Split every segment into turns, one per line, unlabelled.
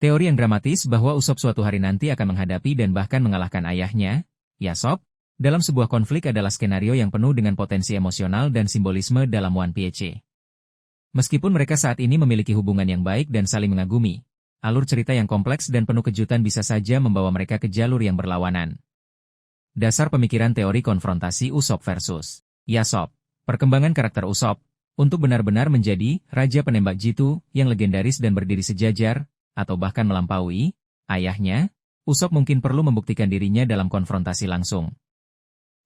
Teori yang dramatis bahwa Usopp suatu hari nanti akan menghadapi dan bahkan mengalahkan ayahnya, Yasop, dalam sebuah konflik adalah skenario yang penuh dengan potensi emosional dan simbolisme dalam One Piece. Meskipun mereka saat ini memiliki hubungan yang baik dan saling mengagumi, alur cerita yang kompleks dan penuh kejutan bisa saja membawa mereka ke jalur yang berlawanan. Dasar pemikiran teori konfrontasi Usopp versus Yasop. Perkembangan karakter Usopp, untuk benar-benar menjadi Raja Penembak Jitu yang legendaris dan berdiri sejajar, atau bahkan melampaui ayahnya, Usopp mungkin perlu membuktikan dirinya dalam konfrontasi langsung.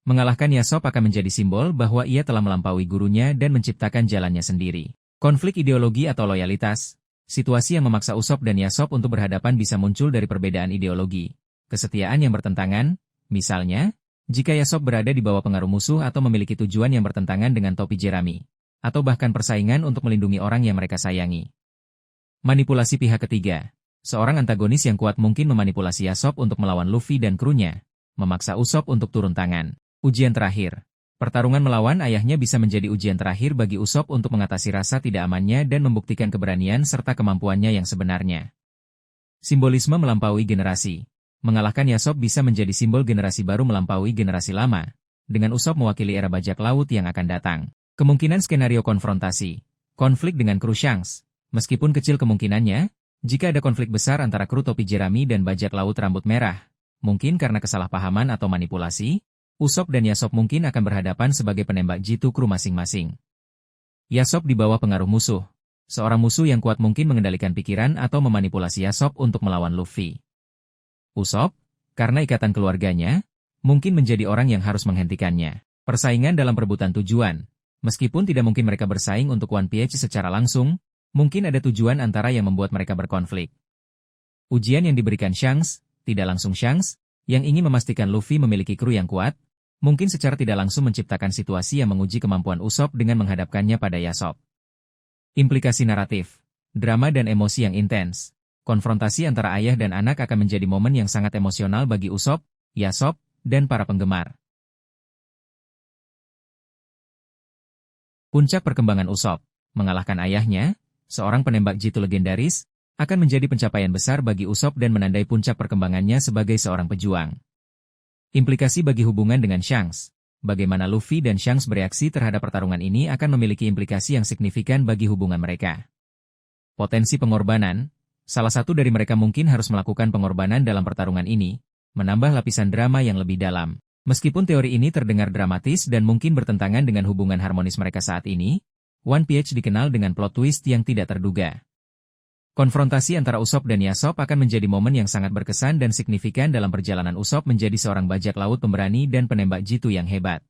Mengalahkan Yasop akan menjadi simbol bahwa ia telah melampaui gurunya dan menciptakan jalannya sendiri. Konflik ideologi atau loyalitas, situasi yang memaksa Usopp dan Yasop untuk berhadapan bisa muncul dari perbedaan ideologi, kesetiaan yang bertentangan, misalnya, jika Yasop berada di bawah pengaruh musuh atau memiliki tujuan yang bertentangan dengan topi jerami, atau bahkan persaingan untuk melindungi orang yang mereka sayangi. Manipulasi pihak ketiga. Seorang antagonis yang kuat mungkin memanipulasi Yasop untuk melawan Luffy dan krunya, memaksa Usopp untuk turun tangan. Ujian terakhir. Pertarungan melawan ayahnya bisa menjadi ujian terakhir bagi Usopp untuk mengatasi rasa tidak amannya dan membuktikan keberanian serta kemampuannya yang sebenarnya. Simbolisme melampaui generasi. Mengalahkan Yasop bisa menjadi simbol generasi baru melampaui generasi lama, dengan Usopp mewakili era bajak laut yang akan datang. Kemungkinan skenario konfrontasi. Konflik dengan kru Shanks. Meskipun kecil kemungkinannya, jika ada konflik besar antara kru topi jerami dan bajak laut rambut merah, mungkin karena kesalahpahaman atau manipulasi, Usopp dan Yasop mungkin akan berhadapan sebagai penembak jitu kru masing-masing. Yasop di bawah pengaruh musuh. Seorang musuh yang kuat mungkin mengendalikan pikiran atau memanipulasi Yasop untuk melawan Luffy. Usopp, karena ikatan keluarganya, mungkin menjadi orang yang harus menghentikannya. Persaingan dalam perebutan tujuan. Meskipun tidak mungkin mereka bersaing untuk One Piece secara langsung, mungkin ada tujuan antara yang membuat mereka berkonflik. Ujian yang diberikan Shanks, tidak langsung Shanks, yang ingin memastikan Luffy memiliki kru yang kuat, mungkin secara tidak langsung menciptakan situasi yang menguji kemampuan Usopp dengan menghadapkannya pada Yasop. Implikasi naratif, drama dan emosi yang intens. Konfrontasi antara ayah dan anak akan menjadi momen yang sangat emosional bagi Usopp, Yasop, dan para penggemar. Puncak perkembangan Usopp, mengalahkan ayahnya, seorang penembak jitu legendaris, akan menjadi pencapaian besar bagi Usopp dan menandai puncak perkembangannya sebagai seorang pejuang. Implikasi bagi hubungan dengan Shanks. Bagaimana Luffy dan Shanks bereaksi terhadap pertarungan ini akan memiliki implikasi yang signifikan bagi hubungan mereka. Potensi pengorbanan. Salah satu dari mereka mungkin harus melakukan pengorbanan dalam pertarungan ini, menambah lapisan drama yang lebih dalam. Meskipun teori ini terdengar dramatis dan mungkin bertentangan dengan hubungan harmonis mereka saat ini, One Piece dikenal dengan plot twist yang tidak terduga. Konfrontasi antara Usopp dan Yasop akan menjadi momen yang sangat berkesan dan signifikan dalam perjalanan Usopp menjadi seorang bajak laut pemberani dan penembak jitu yang hebat.